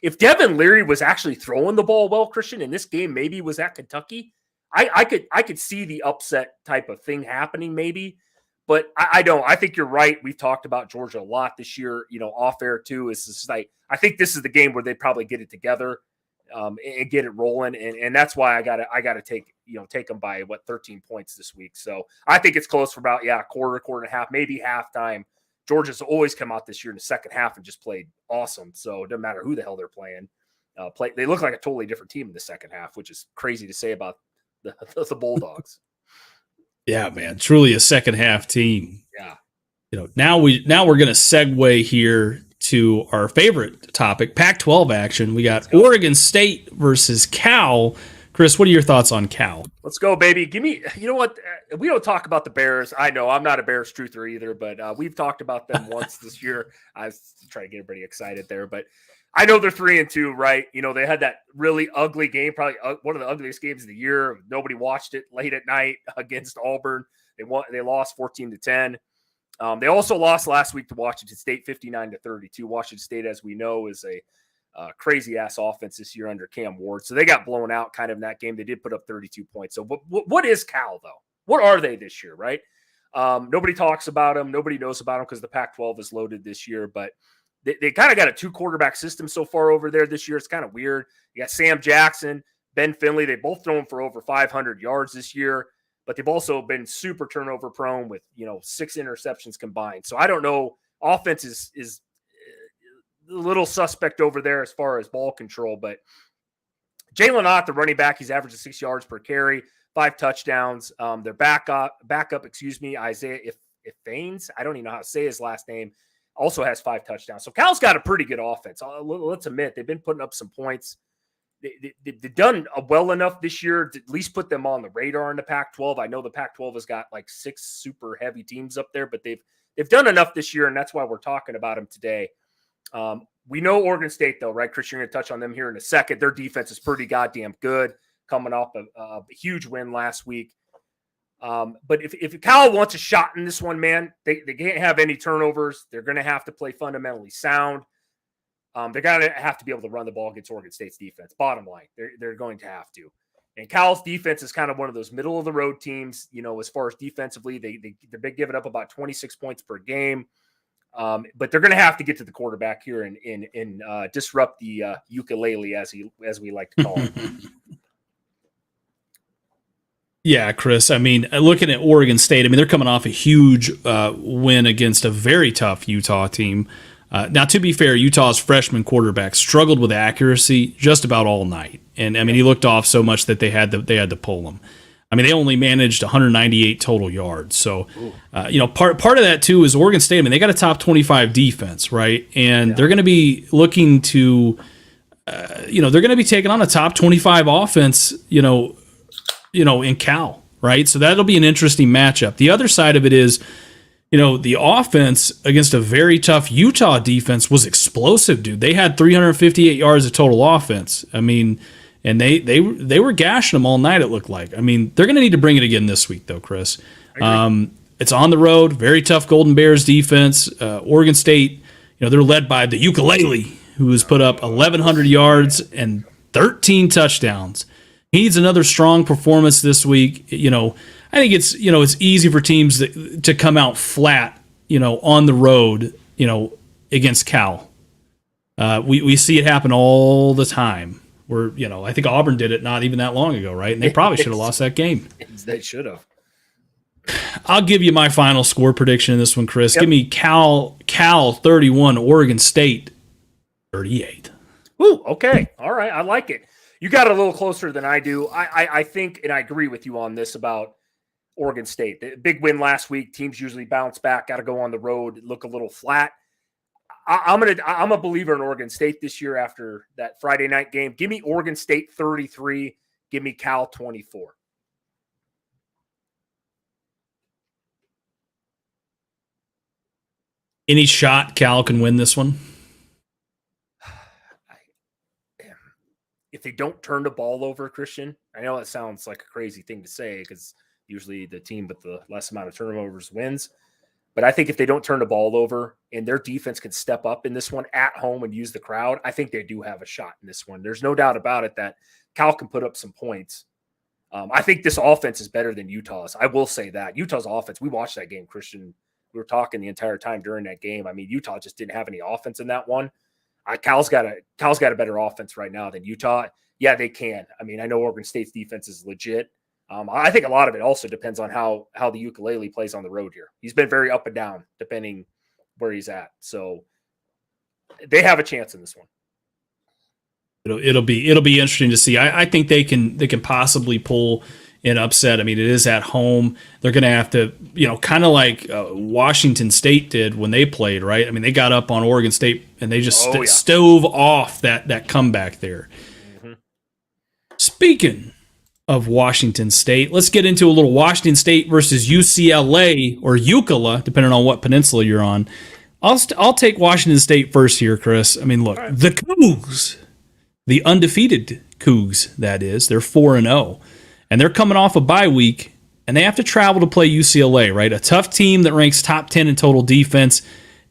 If Devin Leary was actually throwing the ball well, Christian, in this game, maybe was at Kentucky, I could see the upset type of thing happening maybe, but I don't. I think you're right. We've talked about Georgia a lot this year, off air too. It's just like, I think this is the game where they probably get it together. And get it rolling, and that's why I gotta take them by 13 points this week. So I think it's close for about quarter and a half, maybe halftime. Georgia's always come out this year in the second half and just played awesome. So it doesn't matter who the hell they're playing. They look like a totally different team in the second half, which is crazy to say about the Bulldogs. Yeah, man, truly a second half team. Yeah. Now we're going to segue here to our favorite topic, Pac-12 action. We got Oregon State versus Cal. Chris, what are your thoughts on Cal? Let's go, baby. Give me, you know what? We don't talk about the Bears. I know I'm not a Bears truther either, but we've talked about them once this year. I was trying to get everybody excited there, but I know they're 3-2, right? They had that really ugly game, probably one of the ugliest games of the year. Nobody watched it late at night against Auburn. They lost 14-10. They also lost last week to Washington State, 59-32. Washington State, as we know, is a crazy ass offense this year under Cam Ward. So they got blown out kind of in that game. They did put up 32 points. So what is Cal though? What are they this year? Right. Nobody talks about them. Nobody knows about them because the Pac-12 is loaded this year, but they kind of got a 2-quarterback system so far over there this year. It's kind of weird. You got Sam Jackson, Ben Finley. They both thrown for over 500 yards this year, but they've also been super turnover prone with, 6 interceptions combined. So I don't know. Offense is a little suspect over there as far as ball control, but Jalen Ott, the running back, he's averaging 6 yards per carry, 5 touchdowns. Their backup, Isaiah Ifanes, I don't even know how to say his last name, also has 5 touchdowns. So Cal's got a pretty good offense. Let's admit, they've been putting up some points. They've done well enough this year to at least put them on the radar in the Pac-12. I know the Pac-12 has got like 6 super heavy teams up there, but they've done enough this year, and that's why we're talking about them today. We know Oregon State, though, right, Chris? You're going to touch on them here in a second. Their defense is pretty goddamn good, coming off a huge win last week. But if Cal wants a shot in this one, man, they can't have any turnovers. They're going to have to play fundamentally sound. They're going to have to be able to run the ball against Oregon State's defense. Bottom line, they're going to have to. And Cal's defense is kind of one of those middle-of-the-road teams, as far as defensively. They're giving up about 26 points per game. But they're going to have to get to the quarterback here and disrupt the ukulele, as we like to call it. Yeah, Chris. I mean, looking at Oregon State, I mean, they're coming off a huge win against a very tough Utah team. Now, to be fair, Utah's freshman quarterback struggled with accuracy just about all night, and I mean, he looked off so much that they had to pull him. I mean, they only managed 198 total yards. So, part of that too is Oregon State. I mean, they got a top 25 defense, right? And they're going to be looking to, they're going to be taking on a top 25 offense, in Cal, right? So that'll be an interesting matchup. The other side of it is, the offense against a very tough Utah defense was explosive, dude. They had 358 yards of total offense. I mean, and they were gashing them all night, it looked like. I mean, they're going to need to bring it again this week, though, Chris. It's on the road, very tough Golden Bears defense. Oregon State, they're led by the ukulele, who has put up 1,100 yards and 13 touchdowns. He needs another strong performance this week. I think it's easy for teams to come out flat, on the road, against Cal. We see it happen all the time. Where I think Auburn did it not even that long ago, right? And they probably should have lost that game. They should have. I'll give you my final score prediction in this one, Chris. Yep. Give me Cal 31, Oregon State 38. Ooh, okay, all right, I like it. You got it a little closer than I do. I think, and I agree with you on this about Oregon State. The big win last week. Teams usually bounce back. Got to go on the road, look a little flat. I'm a believer in Oregon State this year after that Friday night game. Give me Oregon State 33. Give me Cal 24. Any shot Cal can win this one? If they don't turn the ball over, Christian, I know it sounds like a crazy thing to say because usually the team with the less amount of turnovers wins. But I think if they don't turn the ball over and their defense can step up in this one at home and use the crowd, I think they do have a shot in this one. There's no doubt about it that Cal can put up some points. I think this offense is better than Utah's. I will say that. Utah's offense, we watched that game, Christian. We were talking the entire time during that game. I mean, Utah just didn't have any offense in that one. Cal's got a better offense right now than Utah. Yeah, they can. I mean, I know Oregon State's defense is legit. I think a lot of it also depends on how the ukulele plays on the road here. He's been very up and down depending where he's at. So they have a chance in this one. It'll be interesting to see. I think they can possibly pull an upset. I mean, it is at home. They're going to have to, kind of like Washington State did when they played, right? I mean, they got up on Oregon State and they just stove off that comeback there. Mm-hmm. Speaking of Washington State, let's get into a little Washington State versus UCLA or UCLA, depending on what peninsula you're on. I'll take Washington State first here, Chris. I mean, look, the Cougs, the undefeated Cougs, that is, they're 4-0, and they're coming off a bye week, and they have to travel to play UCLA, right? A tough team that ranks top 10 in total defense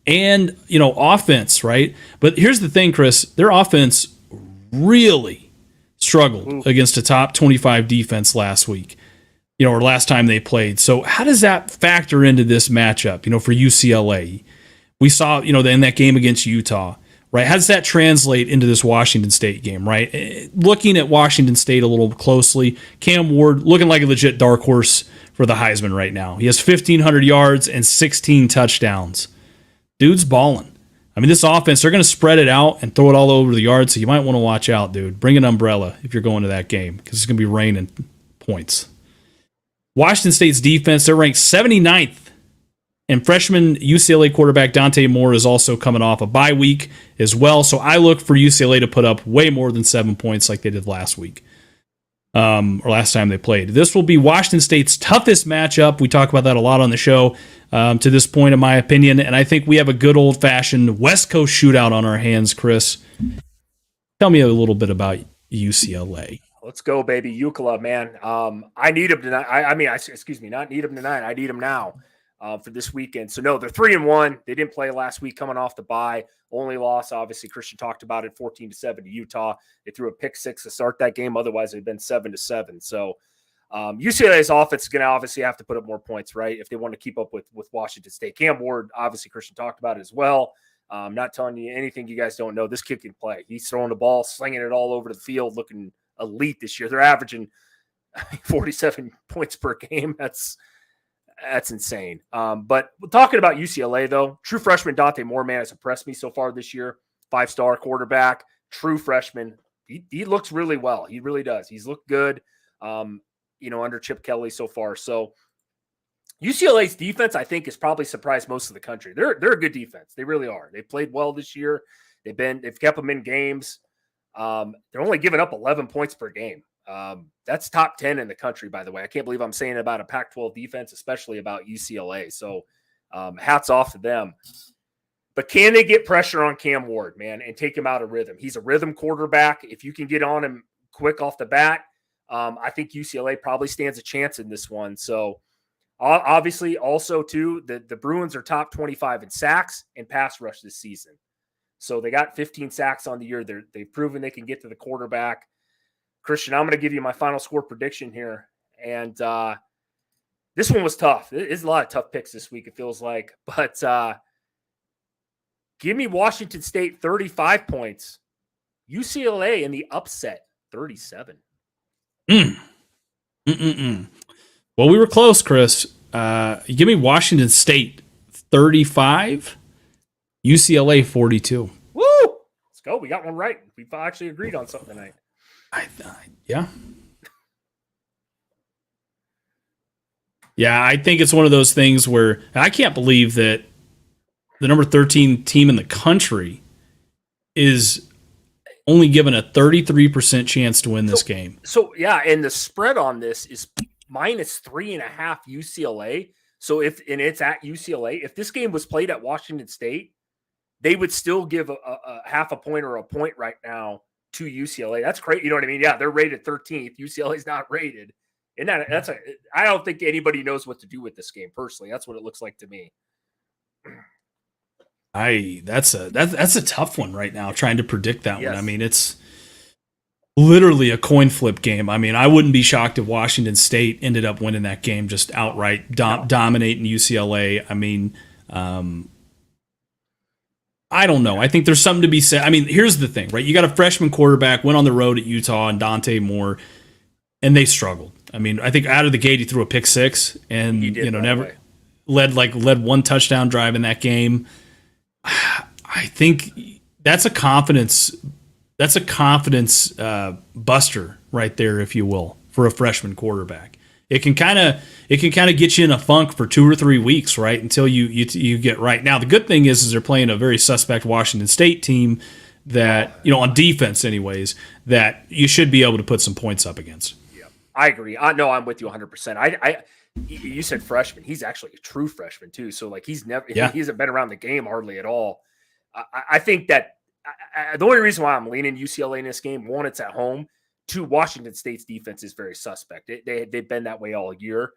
and, offense, right? But here's the thing, Chris, their offense really struggled against a top 25 defense last week. or last time they played. So how does that factor into this matchup, for UCLA? We saw, in that game against Utah, right? How does that translate into this Washington State game, right? Looking at Washington State a little closely, Cam Ward looking like a legit dark horse for the Heisman right now. He has 1,500 yards and 16 touchdowns. Dude's balling. I mean, this offense, they're going to spread it out and throw it all over the yard, so you might want to watch out, dude. Bring an umbrella if you're going to that game because it's going to be raining points. Washington State's defense, they're ranked 79th. And freshman UCLA quarterback Dante Moore is also coming off a bye week as well. So I look for UCLA to put up way more than 7 points like they did last week. Or last time they played. This will be Washington State's toughest matchup. We talk about that a lot on the show to this point, in my opinion. And I think we have a good old-fashioned West Coast shootout on our hands, Chris. Tell me a little bit about UCLA. Let's go, baby. UCLA, man. I need them tonight. Excuse me, not need them tonight. I need them now for this weekend. So, no, they're 3-1. They didn't play last week coming off the bye. Only loss, obviously, Christian talked about it, 14-7 to Utah. They threw a pick six to start that game. Otherwise, it had been 7-7. So, UCLA's offense is going to obviously have to put up more points, right, if they want to keep up with Washington State. Cam Ward, obviously, Christian talked about it as well. Not telling you anything you guys don't know. This kid can play. He's throwing the ball, slinging it all over the field, looking elite this year. They're averaging 47 points per game. That's insane. But talking about UCLA, though, true freshman Dante Moore, man, has impressed me so far this year. 5-star quarterback, true freshman. He looks really well. He really does. He's looked good, under Chip Kelly so far. So UCLA's defense, I think, has probably surprised most of the country. They're a good defense. They really are. They played well this year. They've kept them in games. They're only giving up 11 points per game. That's top 10 in the country, by the way. I can't believe I'm saying about a Pac-12 defense, especially about UCLA. So hats off to them. But can they get pressure on Cam Ward, man, and take him out of rhythm? He's a rhythm quarterback. If you can get on him quick off the bat, I think UCLA probably stands a chance in this one. So obviously also, too, the Bruins are top 25 in sacks and pass rush this season. So they got 15 sacks on the year. They've proven they can get to the quarterback. Christian, I'm going to give you my final score prediction here. And this one was tough. There's a lot of tough picks this week, it feels like. But give me Washington State 35 points. UCLA in the upset 37. Well, we were close, Chris. Give me Washington State 35, UCLA 42. Woo! Let's go. We got one right. We've actually agreed on something tonight. Yeah. Yeah, I think it's one of those things where I can't believe that the number 13 team in the country is only given a 33% chance to win this game. So, yeah, and the spread on this is -3.5 UCLA. So, if it's at UCLA, if this game was played at Washington State, they would still give a half a point or a point right now to UCLA. That's great. You know what I mean? Yeah, they're rated 13th. UCLA's not rated. And I don't think anybody knows what to do with this game personally. That's what it looks like to me. That's a tough one right now, trying to predict that one. I mean, it's literally a coin flip game. I mean, I wouldn't be shocked if Washington State ended up winning that game, just outright dominating UCLA. I mean, I don't know. I think there's something to be said. I mean, here's the thing, right? You got a freshman quarterback, went on the road at Utah and Dante Moore, and they struggled. I mean, I think out of the gate he threw a pick six and never led one touchdown drive in that game. I think that's a confidence buster right there, if you will, for a freshman quarterback. It can kind of get you in a funk for 2 or 3 weeks, right, until you get right. Now the good thing is they're playing a very suspect Washington State team that, on defense anyways, that you should be able to put some points up against. Yeah, I agree. I'm with you 100%. You said freshman. He's actually a true freshman too. So he hasn't been around the game hardly at all. I think that the only reason why I'm leaning UCLA in this game, one, it's at home. Two, Washington State's defense is very suspect. They've been that way all year.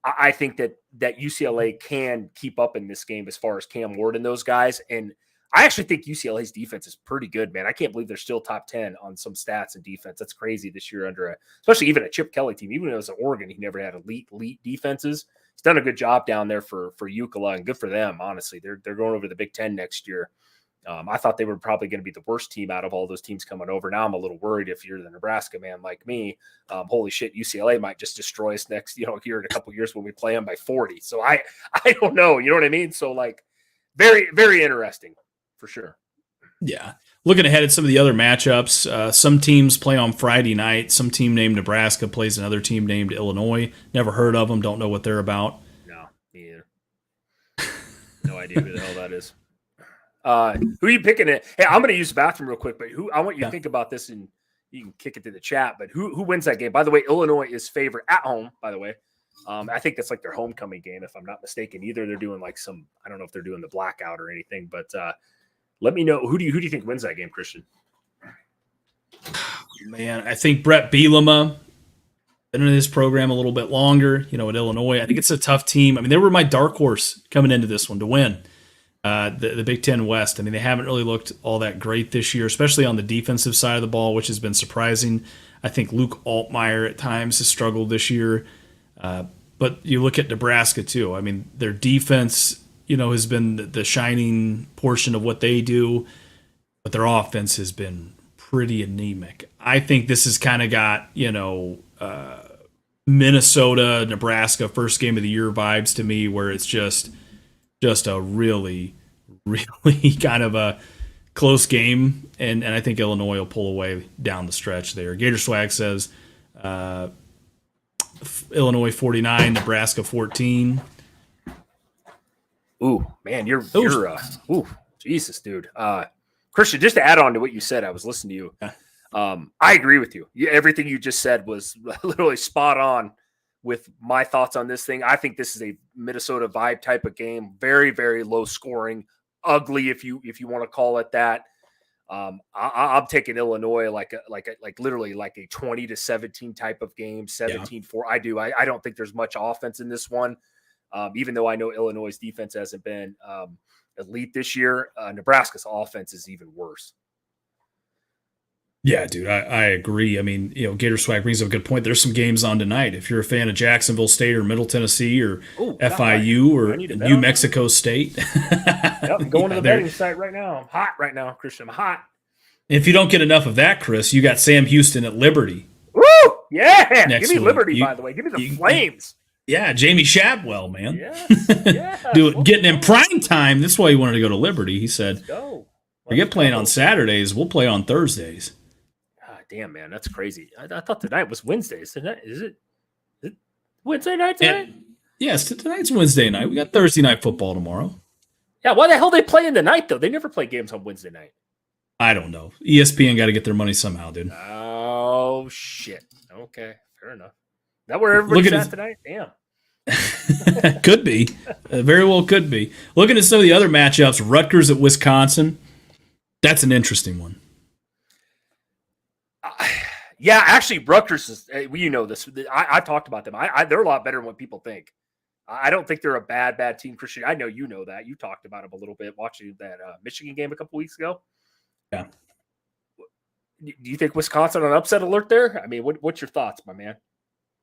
I think that UCLA can keep up in this game as far as Cam Ward and those guys. And I actually think UCLA's defense is pretty good, man. I can't believe they're still top 10 on some stats and defense. That's crazy this year under especially even a Chip Kelly team. Even though it was Oregon, he never had elite defenses. He's done a good job down there for UCLA, and good for them. Honestly, they're going over the Big Ten next year. I thought they were probably going to be the worst team out of all those teams coming over. Now I'm a little worried if you're the Nebraska man like me. Holy shit, UCLA might just destroy us next, here in a couple years when we play them by 40. So I don't know. You know what I mean? So like very, very interesting for sure. Yeah. Looking ahead at some of the other matchups, some teams play on Friday night. Some team named Nebraska plays another team named Illinois. Never heard of them. Don't know what they're about. No, me either. No idea who the hell that is. Who are you picking? Hey, I'm going to use the bathroom real quick, but I want you to think about this, and you can kick it to the chat. But who wins that game? By the way, Illinois is favored at home. By the way, I think that's like their homecoming game, if I'm not mistaken. Either they're doing like I don't know if they're doing the blackout or anything, but let me know who do you think wins that game, Christian? Man, I think Brett Bielema been in this program a little bit longer. At Illinois, I think it's a tough team. I mean, they were my dark horse coming into this one to win. The Big Ten West. I mean, they haven't really looked all that great this year, especially on the defensive side of the ball, which has been surprising. I think Luke Altmaier at times has struggled this year. But you look at Nebraska too. I mean, their defense, has been the shining portion of what they do, but their offense has been pretty anemic. I think this has kind of got, Minnesota, Nebraska first game of the year vibes to me, where it's just a really, really kind of a close game, and I think Illinois will pull away down the stretch there. Gator Swag says Illinois 49, Nebraska 14. Ooh, man, you're Jesus, dude. Christian, just to add on to what you said, I was listening to you. I agree with you. Everything you just said was literally spot on with my thoughts on this thing. I think this is a Minnesota vibe type of game. Very, very low scoring, ugly if you want to call it that. I'm taking Illinois like literally like a 20-17 type of game, 17-4. Yeah. I don't think there's much offense in this one. Even though I know Illinois' defense hasn't been elite this year, Nebraska's offense is even worse. Yeah, dude, I agree. I mean, Gator Swag brings up a good point. There's some games on tonight. If you're a fan of Jacksonville State or Middle Tennessee or FIU or New Mexico State. Yep, I'm going to the betting site right now. I'm hot right now, Christian. I'm hot. If you don't get enough of that, Chris, you got Sam Houston at Liberty. Woo! Yeah! Give me Liberty, by the way. Give me the Flames. Yeah, Jamie Shadwell, man. Yeah. Getting in prime time. That's why he wanted to go to Liberty. He said, forget playing on Saturdays. We'll play on Thursdays. Damn, man, that's crazy. I thought tonight was Wednesday. Is it Wednesday night tonight? Yes, tonight's Wednesday night. We got Thursday night football tomorrow. Yeah, why the hell they play in the night, though? They never play games on Wednesday night. I don't know. ESPN got to get their money somehow, dude. Oh, shit. Okay, fair enough. Is that where everybody's at tonight? Damn. Could be. Very well could be. Looking at some of the other matchups, Rutgers at Wisconsin, that's an interesting one. Yeah, actually, Rutgers is. You know this. I've talked about them. They're a lot better than what people think. I don't think they're a bad team, Christian. I know you know that. You talked about them a little bit watching that Michigan game a couple weeks ago. Yeah. Do you think Wisconsin on upset alert there? I mean, what's your thoughts, my man?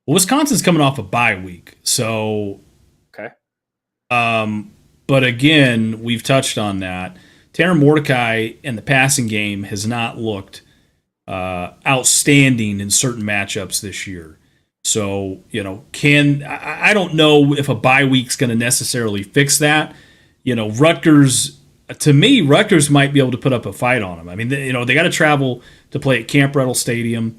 Well, Wisconsin's coming off a bye week, so okay. But again, we've touched on that. Tanner Mordecai in the passing game has not looked outstanding in certain matchups this year. So, I don't know if a bye week's going to necessarily fix that. Rutgers might be able to put up a fight on them. I mean, they got to travel to play at Camp Rettle Stadium.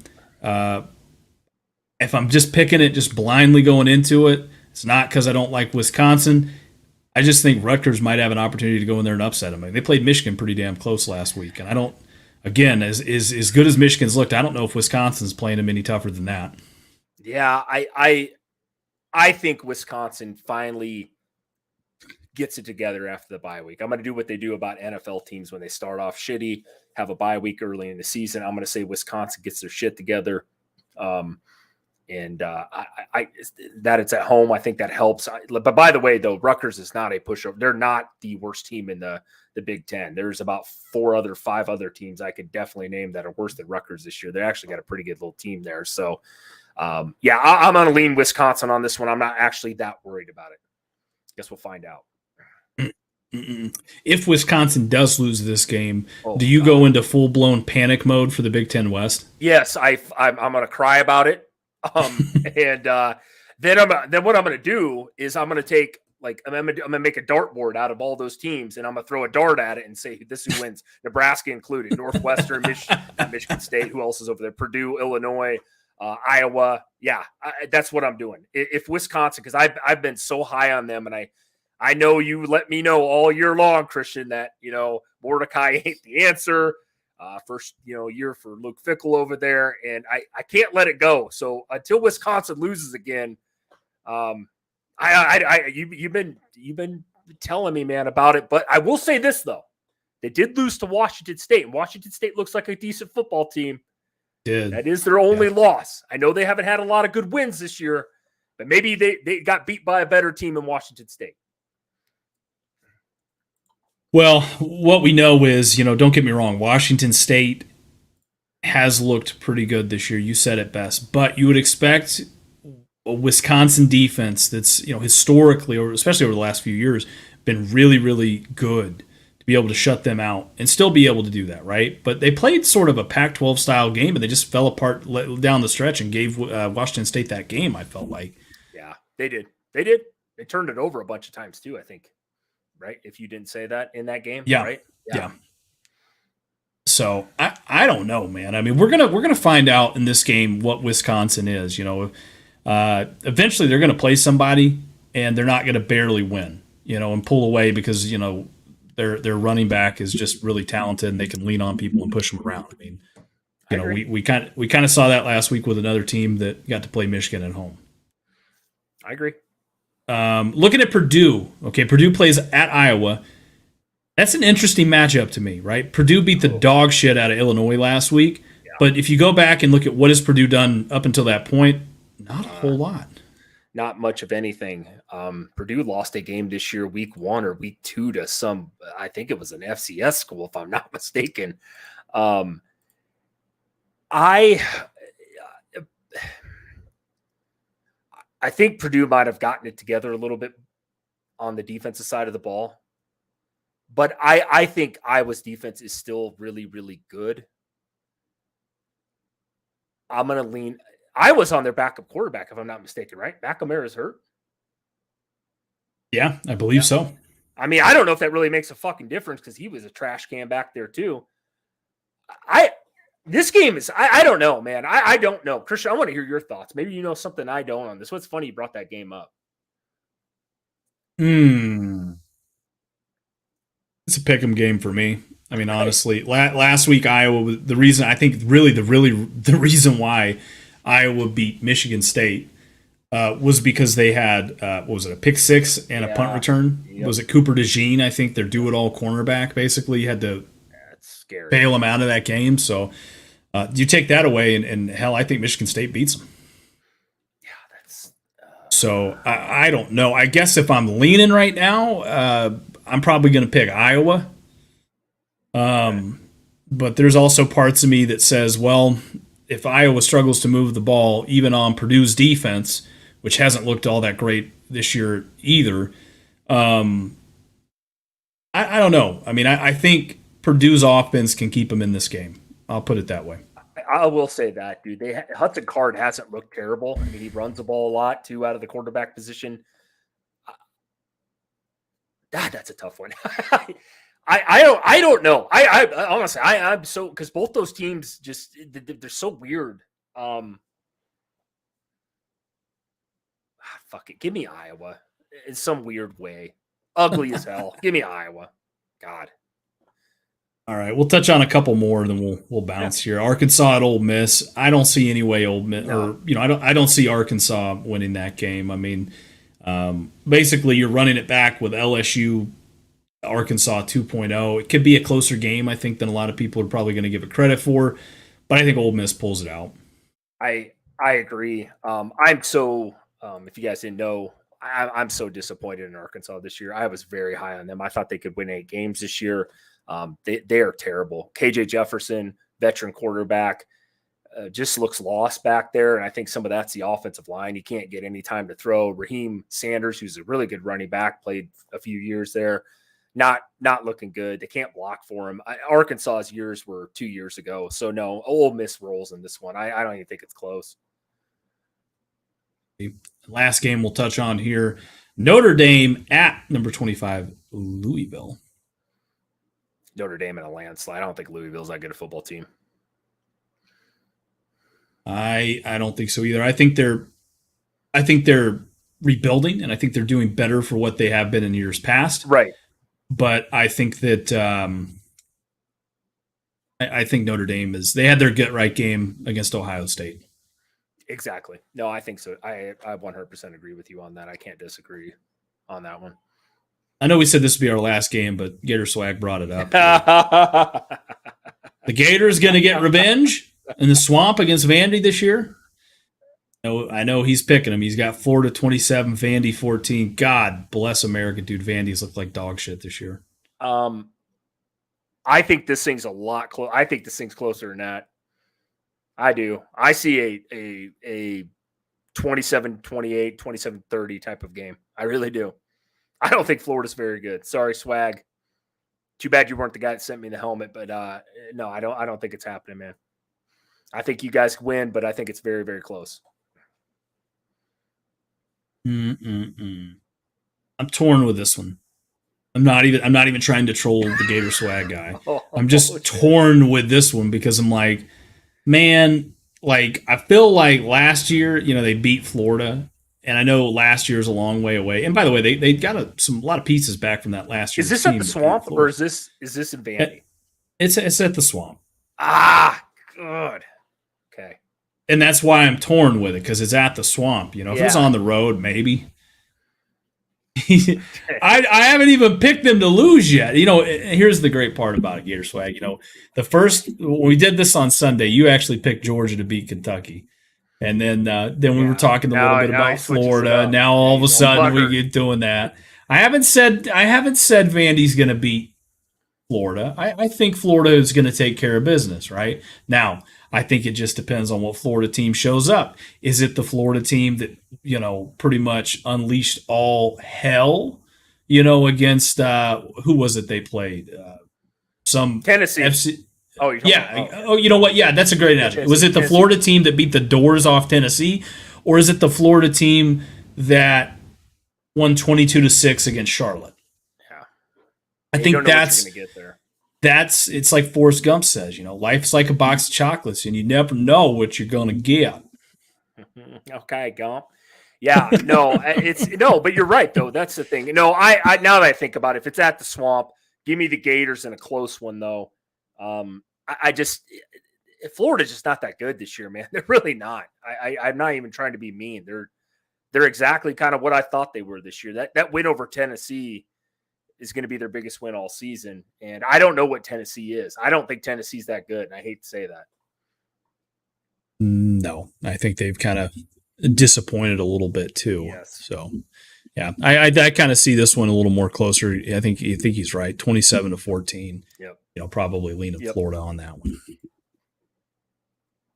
If I'm just picking it, just blindly going into it, it's not because I don't like Wisconsin. I just think Rutgers might have an opportunity to go in there and upset them. I mean, they played Michigan pretty damn close last week, and I don't. Again, as good as Michigan's looked, I don't know if Wisconsin's playing them any tougher than that. Yeah, I think Wisconsin finally gets it together after the bye week. I'm going to do what they do about NFL teams when they start off shitty, have a bye week early in the season. I'm going to say Wisconsin gets their shit together. And I that it's at home, I think that helps. But by the way, though, Rutgers is not a pushover. They're not the worst team in the Big Ten. There's about 5 other teams I could definitely name that are worse than Rutgers this year. They actually got a pretty good little team there. So, yeah, I'm going to lean Wisconsin on this one. I'm not actually that worried about it. Guess we'll find out. If Wisconsin does lose this game, do you go into full-blown panic mode for the Big Ten West? Yes, I'm going to cry about it. And then what I'm going to do is I'm going to take I'm going to make a dartboard out of all those teams, and I'm going to throw a dart at it and say this who wins. Nebraska included, Northwestern, Michigan State. Who else is over there? Purdue, Illinois, Iowa. Yeah, that's what I'm doing. If Wisconsin, because I've been so high on them, and I know you let me know all year long, Christian, that Mordecai ain't the answer. First, year for Luke Fickell over there, and I can't let it go. So until Wisconsin loses again, you've been telling me, man, about it. But I will say this though, they did lose to Washington State, and Washington State looks like a decent football team. That is their only loss. I know they haven't had a lot of good wins this year, but maybe they got beat by a better team in Washington State. Well, what we know is, don't get me wrong, Washington State has looked pretty good this year. You said it best. But you would expect a Wisconsin defense that's, historically, or especially over the last few years, been really, really good to be able to shut them out and still be able to do that, right? But they played sort of a Pac-12 style game, and they just fell apart down the stretch and gave Washington State that game, I felt like. Yeah, they did. They turned it over a bunch of times too, I think. Right? If you didn't say that in that game, yeah, right? Yeah. So I don't know, man. I mean, we're gonna find out in this game what Wisconsin is. Eventually they're gonna play somebody, and they're not gonna barely win, and pull away because their running back is just really talented and they can lean on people and push them around. I mean, we kind of saw that last week with another team that got to play Michigan at home. I agree. Looking at Purdue, okay, Purdue plays at Iowa. That's an interesting matchup to me, right? Purdue beat the dog shit out of Illinois last week, but if you go back and look at what has Purdue done up until that point, not a whole lot. Not much of anything. Purdue lost a game this year, week 1 or week 2 to some, I think it was an FCS school, if I'm not mistaken. I think Purdue might have gotten it together a little bit on the defensive side of the ball. But I think Iowa's defense is still really, really good. I'm going to lean. Iowa's on their backup quarterback, if I'm not mistaken, right? McNamara is hurt. Yeah, I believe so. I mean, I don't know if that really makes a fucking difference because he was a trash can back there too. This game is, I don't know, man. I don't know. Christian, I want to hear your thoughts. Maybe you know something I don't on this. What's funny, you brought that game up. It's a pick'em game for me. I mean, honestly, last week Iowa was the reason. I think really the reason why Iowa beat Michigan State was because they had what was it, a pick six and a punt return? Yep. Was it Cooper DeJean? I think their do-it-all cornerback. Basically, you had to bail him out of that game. So you take that away, and hell, I think Michigan State beats them. Yeah, that's. So I don't know. I guess if I'm leaning right now, I'm probably going to pick Iowa. But there's also parts of me that says, well, if Iowa struggles to move the ball, even on Purdue's defense, which hasn't looked all that great this year either, I don't know. I mean, I think Purdue's offense can keep them in this game. I'll put it that way. I will say that, dude. Hudson Card hasn't looked terrible. I mean, he runs the ball a lot, too, out of the quarterback position. That's a tough one. I don't know. I honestly, I'm so, because both those teams just, they're so weird. Fuck it. Give me Iowa in some weird way. Ugly as hell. Give me Iowa. God. All right, we'll touch on a couple more, and then we'll bounce here. Arkansas at Ole Miss. I don't see any way Ole Miss, or I don't see Arkansas winning that game. I mean, basically, you're running it back with LSU, Arkansas 2.0. It could be a closer game, I think, than a lot of people are probably going to give it credit for, but I think Ole Miss pulls it out. I I agree. I'm so, if you guys didn't know, I'm so disappointed in Arkansas this year. I was very high on them. I thought they could win 8 games this year. They are terrible. KJ Jefferson, veteran quarterback, just looks lost back there. And I think some of that's the offensive line. He can't get any time to throw. Raheem Sanders, who's a really good running back, played a few years there. Not looking good. They can't block for him. Arkansas's years were 2 years ago. So no, Ole Miss rolls in this one. I don't even think it's close. Last game we'll touch on here. Notre Dame at number 25, Louisville. Notre Dame in a landslide. I don't think Louisville's that good a football team. I don't think so either. I think they're rebuilding, and I think they're doing better for what they have been in years past. Right. But I think that I think Notre Dame they had their get right game against Ohio State. Exactly. No, I think so. I 100% agree with you on that. I can't disagree on that one. I know we said this would be our last game, but Gator Swag brought it up. The Gators going to get revenge in the swamp against Vandy this year. I know he's picking them. He's got Florida 27, Vandy 14. God bless America, dude. Vandy's looked like dog shit this year. I think this thing's a lot close. I think this thing's closer than that. I do. I see a 27-28, 27-30 type of game. I really do. I don't think Florida's very good. Sorry, Swag. Too bad you weren't the guy that sent me the helmet, but no, I don't think it's happening, man. I think you guys win, but I think it's very, very close. I'm torn with this one. I'm not even trying to troll the Gator Swag guy. I'm just torn with this one because I'm like, man, like I feel like last year, they beat Florida, and I know last year's a long way away. And by the way, they got a lot of pieces back from that last year. Is this at the Swamp or is this in Vandy? It's at the Swamp. Good. Okay. And that's why I'm torn with it, because it's at the Swamp. If it was on the road, maybe. I haven't even picked them to lose yet. Here's the great part about it, Gator Swag. When we did this on Sunday, you actually picked Georgia to beat Kentucky. And then we were talking a little bit about Florida. Now all of a sudden we get doing that. I haven't said Vandy's going to beat Florida. I think Florida is going to take care of business, right? Now, I think it just depends on what Florida team shows up. Is it the Florida team that, pretty much unleashed all hell, against who was it they played? Some Tennessee. FC. Oh, yeah. Oh, you know what? Yeah, that's a great analogy. Was it the Florida team that beat the doors off Tennessee, or is it the Florida team that won 22-6 against Charlotte? Yeah. I think that's it's like Forrest Gump says, life's like a box of chocolates and you never know what you're going to get. Okay, Gump. Yeah, no, but you're right though. That's the thing. No, I now that I think about it, if it's at the Swamp, give me the Gators in a close one though. Florida's just not that good this year, man. They're really not. I'm not even trying to be mean. They're exactly kind of what I thought they were this year. That win over Tennessee is going to be their biggest win all season. And I don't know what Tennessee is. I don't think Tennessee's that good. And I hate to say that. No, I think they've kind of disappointed a little bit too. Yes. So, yeah, I kind of see this one a little more closer. I think he's right. 27-14. Yep. Probably leaning Florida on that one.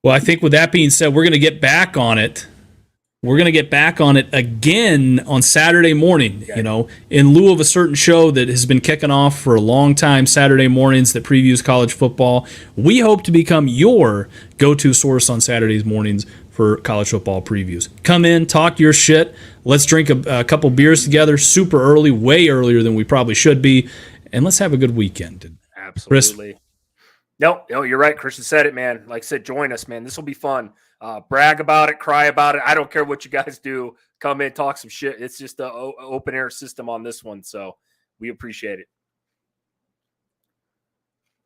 Well, I think with that being said, we're going to get back on it. We're going to get back on it again on Saturday morning, in lieu of a certain show that has been kicking off for a long time, Saturday mornings that previews college football. We hope to become your go-to source on Saturdays mornings for college football previews. Come in, talk your shit. Let's drink a couple beers together super early, way earlier than we probably should be, and let's have a good weekend. Absolutely. No, you're right. Christian said it, man. Like I said, join us, man. This will be fun. Brag about it, cry about it. I don't care what you guys do. Come in, talk some shit. It's just an open air system on this one. So we appreciate it.